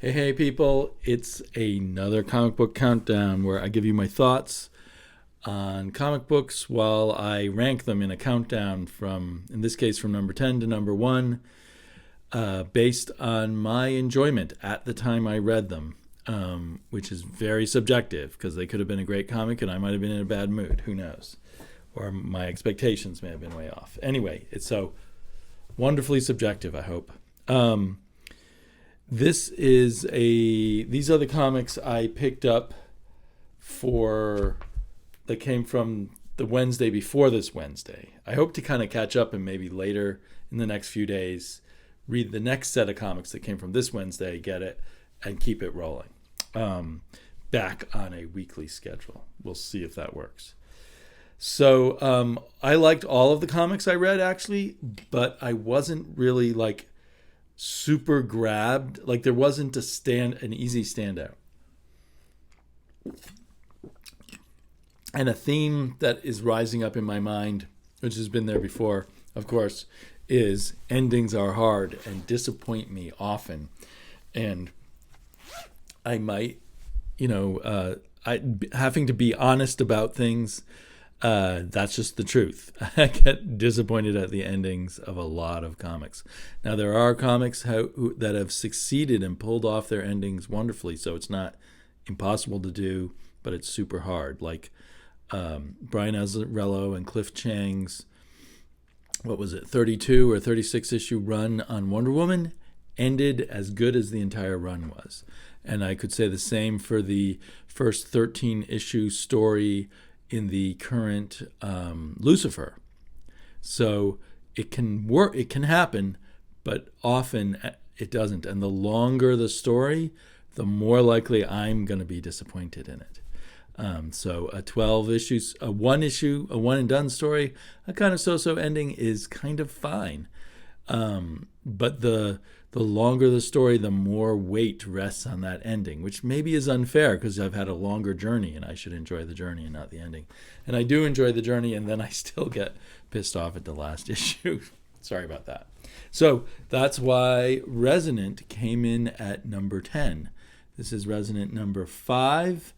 Hey, people, it's another comic book countdown where I give you my thoughts on comic books while I rank them in a countdown from, in this case, from number 10 to number 1, based on my enjoyment at the time I read them, which is very subjective because they could have been a great comic and I might have been in a bad mood. Who knows? Or my expectations may have been way off. Anyway, it's so wonderfully subjective, I hope. These are the comics I picked up that came from the Wednesday before this Wednesday. I hope to kind of catch up and maybe later in the next few days read the next set of comics that came from this Wednesday, get it, and keep it rolling. Back on a weekly schedule. We'll see if that works. So I liked all of the comics I read, actually, but I wasn't really super grabbed. There wasn't an easy standout. And a theme that is rising up in my mind, which has been there before, of course, is endings are hard and disappoint me often. And I might, having to be honest about things, that's just the truth. I get disappointed at the endings of a lot of comics. Now, there are comics that have succeeded and pulled off their endings wonderfully, so it's not impossible to do, but it's super hard. Like Brian Azzarello and Cliff Chang's, 32 or 36 issue run on Wonder Woman ended as good as the entire run was. And I could say the same for the first 13 issue story in the current Lucifer. So it can work, it can happen, but often it doesn't. And the longer the story, the more likely I'm going to be disappointed in it. So a 12 issues, a one and done story, a kind of so-so ending is kind of fine. But the longer the story, the more weight rests on that ending, which maybe is unfair because I've had a longer journey and I should enjoy the journey and not the ending. And I do enjoy the journey, and then I still get pissed off at the last issue. Sorry about that. So that's why Resonant came in at number 10. This is Resonant number 5.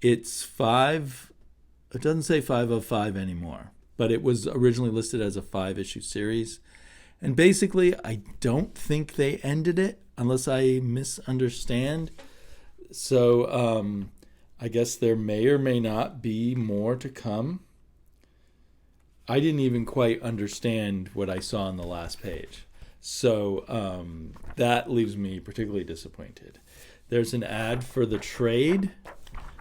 It's 5. It doesn't say 5 of 5 anymore, but it was originally listed as a 5-issue series. And basically, I don't think they ended it unless I misunderstand. So I guess there may or may not be more to come. I didn't even quite understand what I saw on the last page. So that leaves me particularly disappointed. There's an ad for the trade.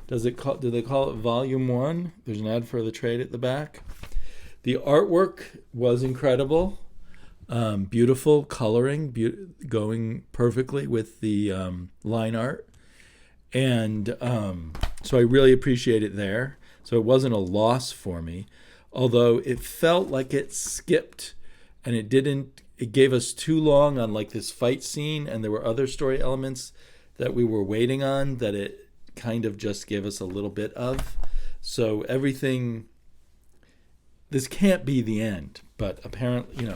Do they call it Volume 1? There's an ad for the trade at the back. The artwork was incredible. Beautiful coloring, going perfectly with the line art. And so I really appreciate it there. So it wasn't a loss for me, although it felt like it skipped and it gave us too long on this fight scene, and there were other story elements that we were waiting on that it kind of just gave us a little bit of. So this can't be the end, but apparently,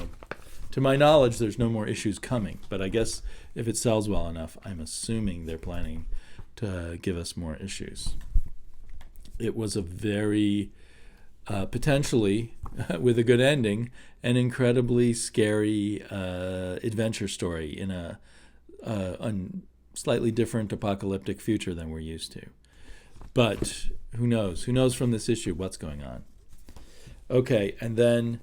to my knowledge, there's no more issues coming. But I guess if it sells well enough, I'm assuming they're planning to give us more issues. It was a very, potentially, with a good ending, an incredibly scary adventure story in a slightly different apocalyptic future than we're used to. But who knows? Who knows from this issue what's going on? Okay, and then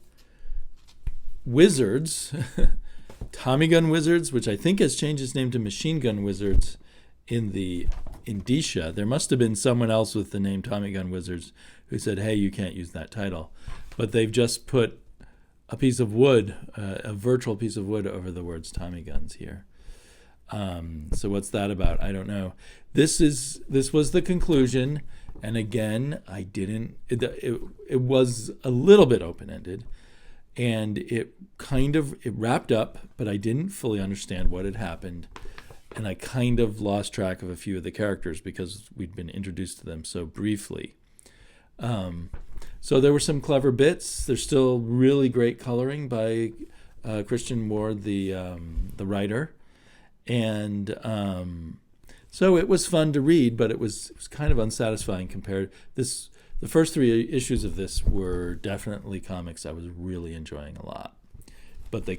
Wizards, Tommy Gun Wizards, which I think has changed its name to Machine Gun Wizards in the indicia. There must have been someone else with the name Tommy Gun Wizards who said, hey, you can't use that title. But they've just put a piece of wood, a virtual piece of wood over the words Tommy Guns here. So what's that about? I don't know. This was the conclusion. And again, it was a little bit open-ended. And it wrapped up, but I didn't fully understand what had happened. And I kind of lost track of a few of the characters because we'd been introduced to them so briefly. So there were some clever bits. There's still really great coloring by Christian Ward, the writer. And So it was fun to read, but it was kind of unsatisfying compared. The first 3 issues of this were definitely comics I was really enjoying a lot, but they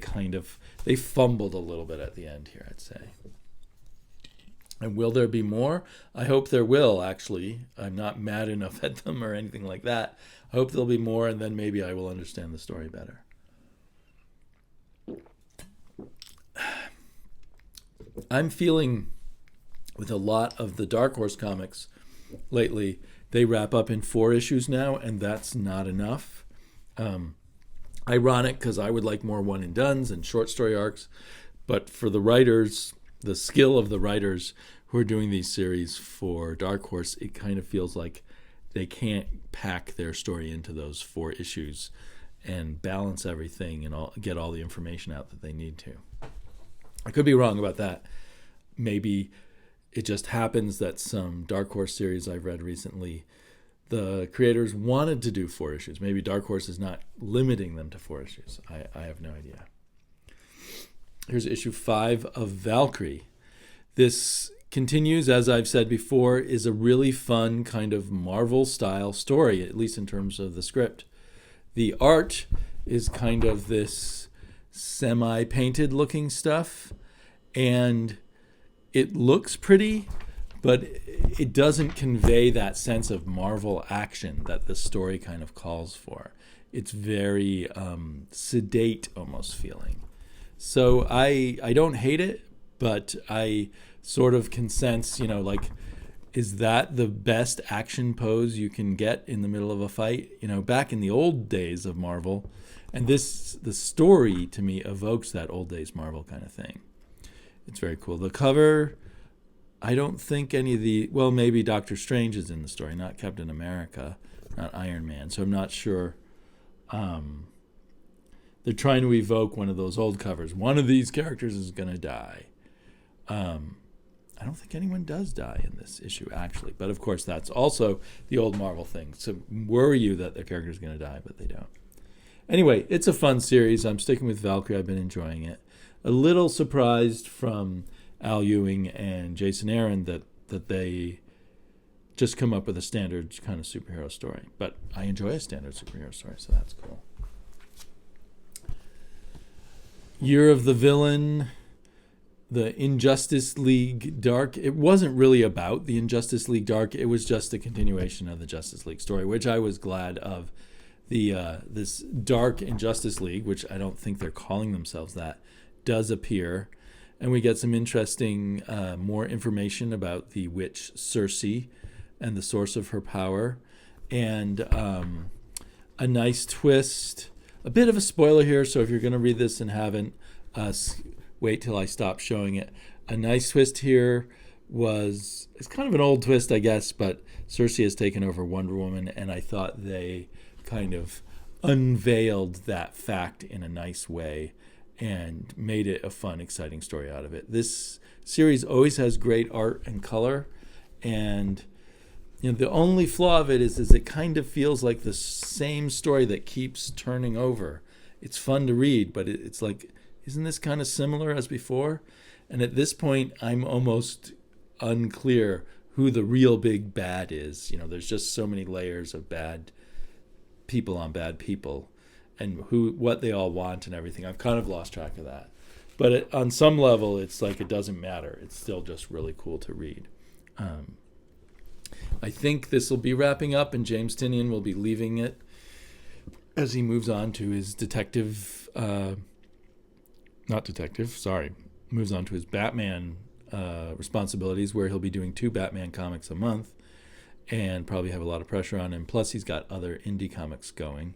fumbled a little bit at the end here, I'd say. And will there be more? I hope there will, actually. I'm not mad enough at them or anything like that. I hope there'll be more, and then maybe I will understand the story better. I'm feeling with a lot of the Dark Horse comics lately, they wrap up in 4 issues now, and that's not enough. Ironic, because I would like more one and dones and short story arcs, but for the writers, the skill of the writers who are doing these series for Dark Horse, it kind of feels like they can't pack their story into those 4 issues and balance everything and get all the information out that they need to. I could be wrong about that. Maybe it just happens that some Dark Horse series I've read recently, the creators wanted to do 4 issues. Maybe Dark Horse is not limiting them to 4 issues. I have no idea. Here's issue 5 of Valkyrie. This continues, as I've said before, is a really fun kind of Marvel-style story, at least in terms of the script. The art is kind of this semi-painted looking stuff, and it looks pretty, but it doesn't convey that sense of Marvel action that the story kind of calls for. It's very sedate almost feeling. So I don't hate it, but I sort of can sense, like, is that the best action pose you can get in the middle of a fight? Back in the old days of Marvel, and the story to me evokes that old days Marvel kind of thing. It's very cool. The cover, I don't think any of well, maybe Doctor Strange is in the story, not Captain America, not Iron Man. So I'm not sure. They're trying to evoke one of those old covers. One of these characters is going to die. I don't think anyone does die in this issue, actually. But, of course, that's also the old Marvel thing. So worry you that their character's going to die, but they don't. Anyway, it's a fun series. I'm sticking with Valkyrie. I've been enjoying it. A little surprised from Al Ewing and Jason Aaron that they just come up with a standard kind of superhero story. But I enjoy a standard superhero story, so that's cool. Year of the Villain, the Injustice League Dark. It wasn't really about the Injustice League Dark. It was just a continuation of the Justice League story, which I was glad of. This Dark Injustice League, which I don't think they're calling themselves that, does appear. And we get some interesting more information about the witch Circe and the source of her power. And a nice twist. A bit of a spoiler here, so if you're going to read this and haven't, wait till I stop showing it. A nice twist here it's kind of an old twist, I guess, but Circe has taken over Wonder Woman, and I thought they kind of unveiled that fact in a nice way and made it a fun, exciting story out of it. This series always has great art and color, and the only flaw of it is it kind of feels like the same story that keeps turning over. It's fun to read, but it's like, isn't this kind of similar as before? And at this point, I'm almost unclear who the real big bad is. There's just so many layers of bad people on bad people, and what they all want and everything. I've kind of lost track of that. But on some level, it's like it doesn't matter. It's still just really cool to read. I think this will be wrapping up, and James Tynion will be leaving it as he moves on to his moves on to his Batman responsibilities, where he'll be doing 2 Batman comics a month and probably have a lot of pressure on him. Plus, he's got other indie comics going.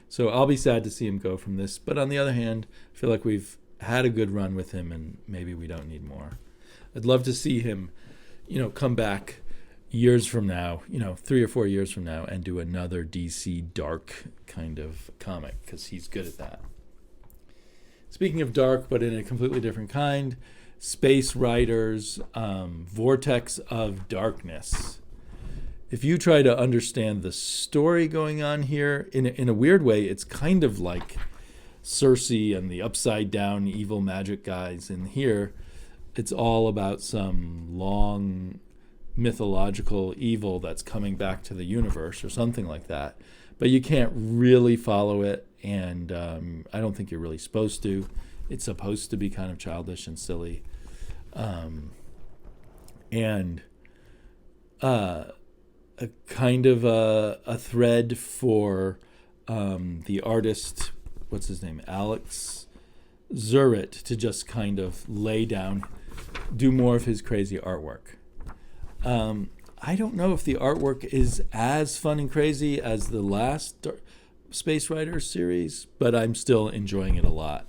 So I'll be sad to see him go from this. But on the other hand, I feel like we've had a good run with him, and maybe we don't need more. I'd love to see him, come back years from now, 3 or 4 years from now, and do another DC dark kind of comic, because he's good at that. Speaking of dark, but in a completely different kind, Space Riders, Vortex of Darkness. If you try to understand the story going on here, in a weird way, it's kind of like Circe and the upside down evil magic guys in here. it's all about some long mythological evil that's coming back to the universe or something like that. But you can't really follow it, and I don't think you're really supposed to. It's supposed to be kind of childish and silly. And a kind of a thread for the artist, what's his name, Alex Zurit, to just kind of lay down, do more of his crazy artwork. I don't know if the artwork is as fun and crazy as the last Space Riders series, but I'm still enjoying it a lot.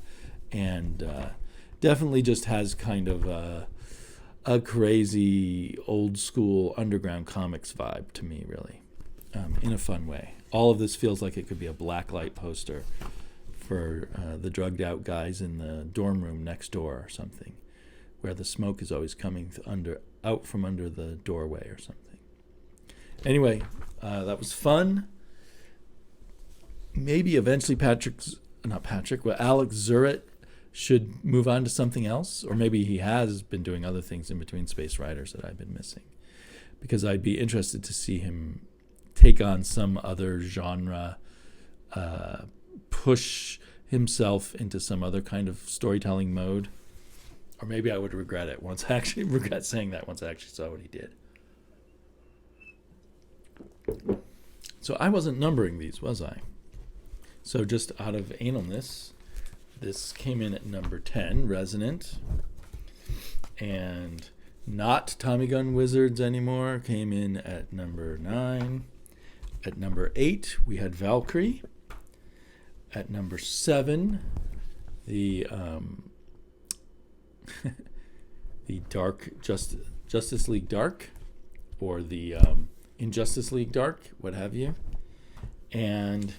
And definitely just has kind of a crazy old school underground comics vibe to me, really, in a fun way. All of this feels like it could be a blacklight poster for the drugged out guys in the dorm room next door or something, where the smoke is always coming out from under the doorway or something. Anyway, that was fun. Maybe eventually Alex Zurit should move on to something else, or maybe he has been doing other things in between Space Riders that I've been missing, because I'd be interested to see him take on some other genre, push himself into some other kind of storytelling mode. Or maybe I would regret saying that once I actually saw what he did. So I wasn't numbering these, was I? So just out of analness, this came in at number 10, Resonant. And not Tommy Gun Wizards anymore, came in at number 9. At number 8, we had Valkyrie. At number 7, the the Dark Justice League Dark, or the Injustice League Dark, what have you. And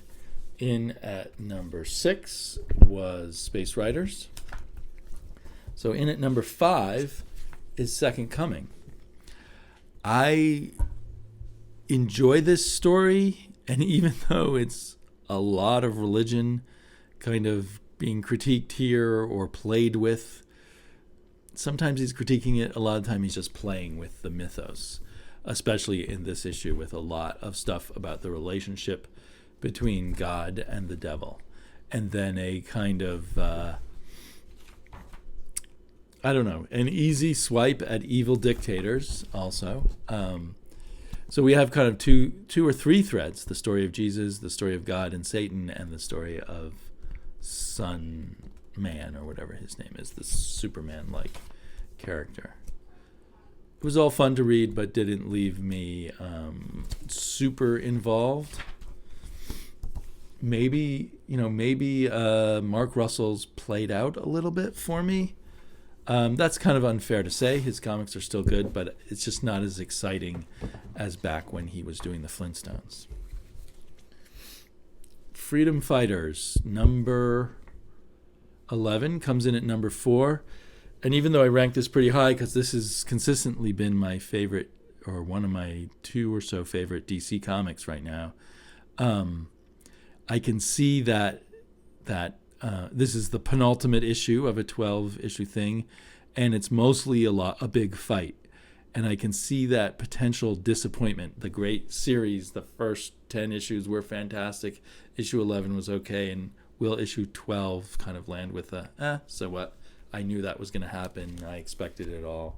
in at number 6 was Space Riders. So in at number 5 is Second Coming. I enjoy this story, and even though it's a lot of religion kind of being critiqued here or played with, sometimes he's critiquing it, a lot of the time he's just playing with the mythos, especially in this issue with a lot of stuff about the relationship between God and the devil. And then a kind of, an easy swipe at evil dictators also. So we have kind of two or three threads: the story of Jesus, the story of God and Satan, and the story of Son Man, or whatever his name is, the Superman-like character. It was all fun to read, but didn't leave me super involved. Maybe Mark Russell's played out a little bit for me. That's kind of unfair to say. His comics are still good, but it's just not as exciting as back when he was doing the Flintstones. Freedom Fighters, number 11, comes in at number 4. And even though I ranked this pretty high, because this has consistently been my favorite, or one of my 2 or so favorite DC comics right now, I can see that this is the penultimate issue of a 12-issue thing, and it's mostly a big fight. And I can see that potential disappointment. The great series, the first 10 issues were fantastic. Issue 11 was okay, and will issue 12 kind of land with so what? I knew that was going to happen. I expected it all.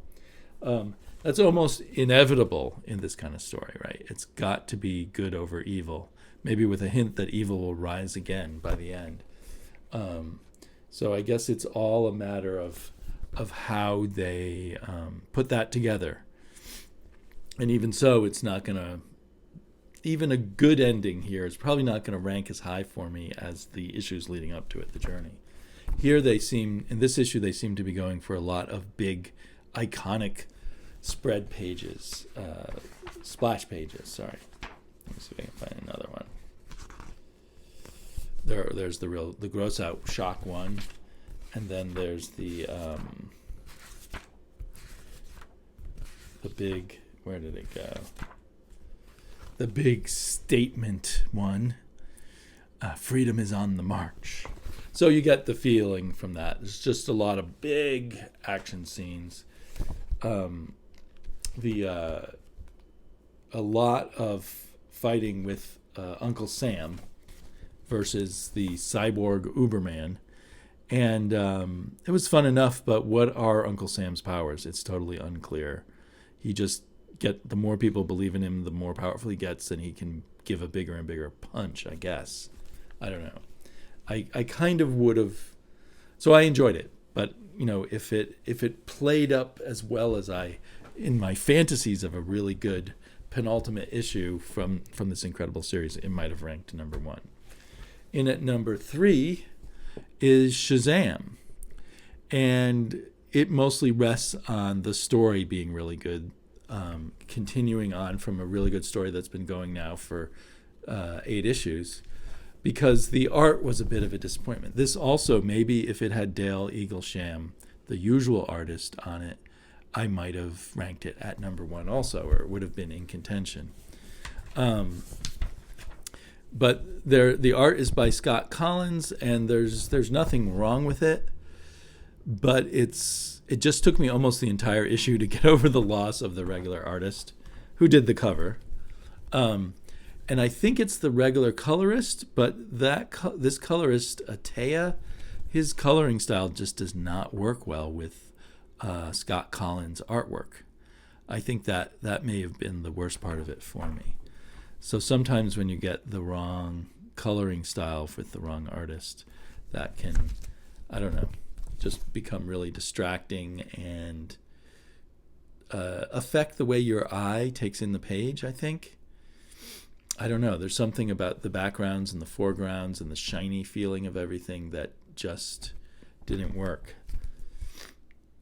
That's almost inevitable in this kind of story, right? It's got to be good over evil, maybe with a hint that evil will rise again by the end. So I guess it's all a matter of how they put that together. And even so, it's not going to, even a good ending here is probably not going to rank as high for me as the issues leading up to it, the journey. Here in this issue, they seem to be going for a lot of big, iconic spread pages, splash pages, sorry. Let me see if I can find another one. There's the gross out shock one, and then there's the big, where did it go? The big statement one. Freedom is on the march. So you get the feeling from that. There's just a lot of big action scenes. A lot of fighting with Uncle Sam versus the cyborg Uberman. And it was fun enough, but what are Uncle Sam's powers? It's totally unclear. He just the more people believe in him, the more powerful he gets, and he can give a bigger and bigger punch, I guess. I don't know. I kind of would have, so I enjoyed it. But if it played up as well as in my fantasies of a really good penultimate issue from this incredible series, it might have ranked number 1. In at number 3 is Shazam, and it mostly rests on the story being really good, continuing on from a really good story that's been going now for 8 issues, because the art was a bit of a disappointment. This also, maybe if it had Dale Eaglesham, the usual artist, on it, I might have ranked it at number 1 also, or it would have been in contention. But the art is by Scott Collins, and there's nothing wrong with it, but it just took me almost the entire issue to get over the loss of the regular artist who did the cover. And I think it's the regular colorist, but this colorist, Atea, his coloring style just does not work well with Scott Collins' artwork. I think that may have been the worst part of it for me. So sometimes when you get the wrong coloring style with the wrong artist, that can, I don't know, just become really distracting and affect the way your eye takes in the page, I think. I don't know. There's something about the backgrounds and the foregrounds and the shiny feeling of everything that just didn't work.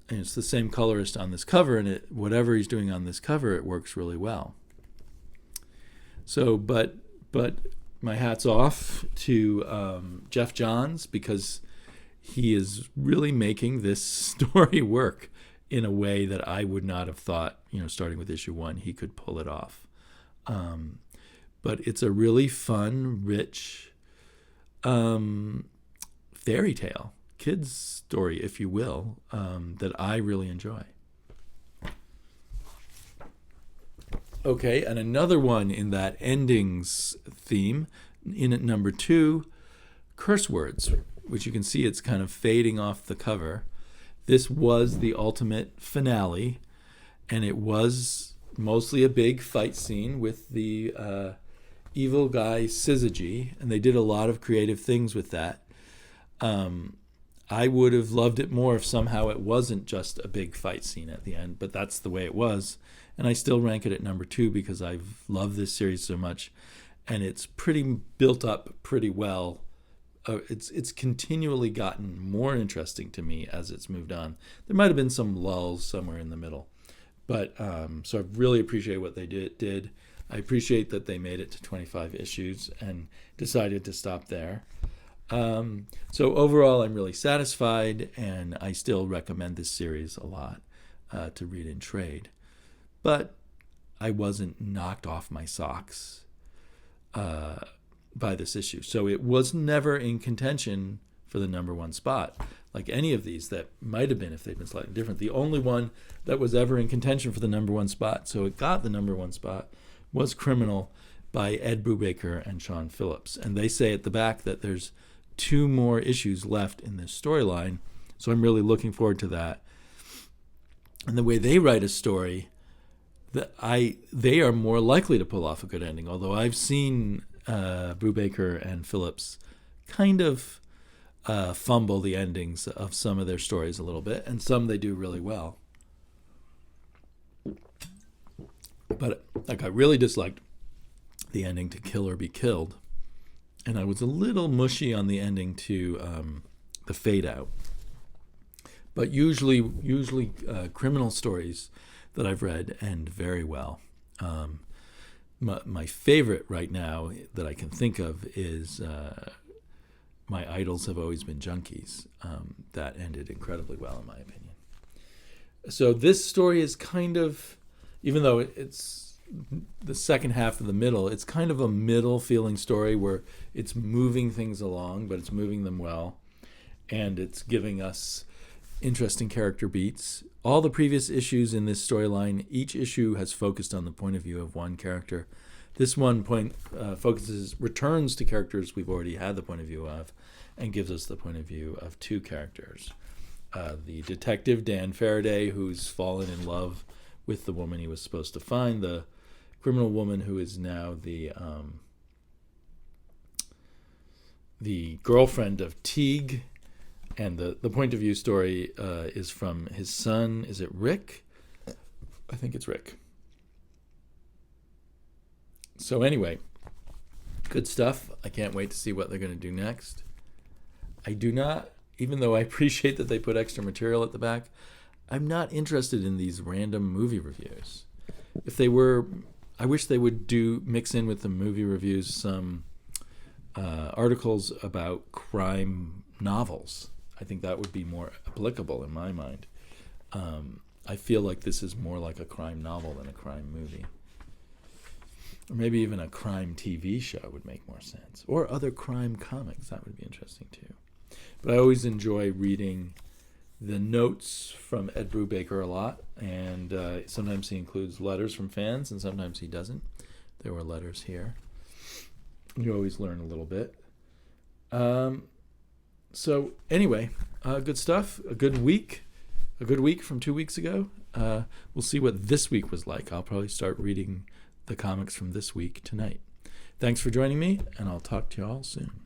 And it's the same colorist on this cover, and whatever he's doing on this cover, it works really well. So, but my hat's off to Jeff Johns, because he is really making this story work in a way that I would not have thought, starting with issue 1, he could pull it off. But it's a really fun, rich fairy tale, kids story, if you will, that I really enjoy. Okay, and another one in that endings theme, in at number 2, Curse Words, which you can see it's kind of fading off the cover. This was the ultimate finale, and it was mostly a big fight scene with the evil guy Syzygy, and they did a lot of creative things with that. I would have loved it more if somehow it wasn't just a big fight scene at the end, but that's the way it was. And I still rank it at number 2 because I've loved this series so much, and it's pretty built up pretty well. It's continually gotten more interesting to me as it's moved on. There might have been some lulls somewhere in the middle, but so I really appreciate what they did. I appreciate that they made it to 25 issues and decided to stop there. So overall, I'm really satisfied, and I still recommend this series a lot to read in trade. But I wasn't knocked off my socks by this issue. So it was never in contention for the number 1 spot, like any of these that might have been if they'd been slightly different. The only one that was ever in contention for the number 1 spot, so it got the number 1 spot, was Criminal by Ed Brubaker and Sean Phillips. And they say at the back that there's 2 more issues left in this storyline, so I'm really looking forward to that. And the way they write a story, they are more likely to pull off a good ending, although I've seen Brubaker and Phillips kind of fumble the endings of some of their stories a little bit, and some they do really well. But I really disliked the ending to Kill or Be Killed, and I was a little mushy on the ending to the Fade Out. But usually criminal stories that I've read end very well. My favorite right now that I can think of is My Idols Have Always Been Junkies. That ended incredibly well, in my opinion. So this story is kind of, even though it's the second half of the middle, it's kind of a middle feeling story where it's moving things along, but it's moving them well. and it's giving us interesting character beats. All the previous issues in this storyline, each issue has focused on the point of view of one character. This one returns to characters we've already had the point of view of, and gives us the point of view of two characters. The detective, Dan Faraday, who's fallen in love with the woman he was supposed to find, the criminal woman who is now the girlfriend of Teague, and the point of view story is from his son. Is it Rick? I think it's Rick. So anyway, good stuff. I can't wait to see what they're going to do next. I do not, even though I appreciate that they put extra material at the back, I'm not interested in these random movie reviews. If they were, I wish they would mix in with the movie reviews some articles about crime novels. I think that would be more applicable in my mind. I feel like this is more like a crime novel than a crime movie. Or maybe even a crime TV show would make more sense. Or other crime comics. That would be interesting too. But I always enjoy reading the notes from Ed Brubaker a lot. And sometimes he includes letters from fans, and sometimes he doesn't. There were letters here. You always learn a little bit. So anyway, good stuff. A good week from 2 weeks ago. We'll see what this week was like. I'll probably start reading the comics from this week tonight. Thanks for joining me, and I'll talk to you all soon.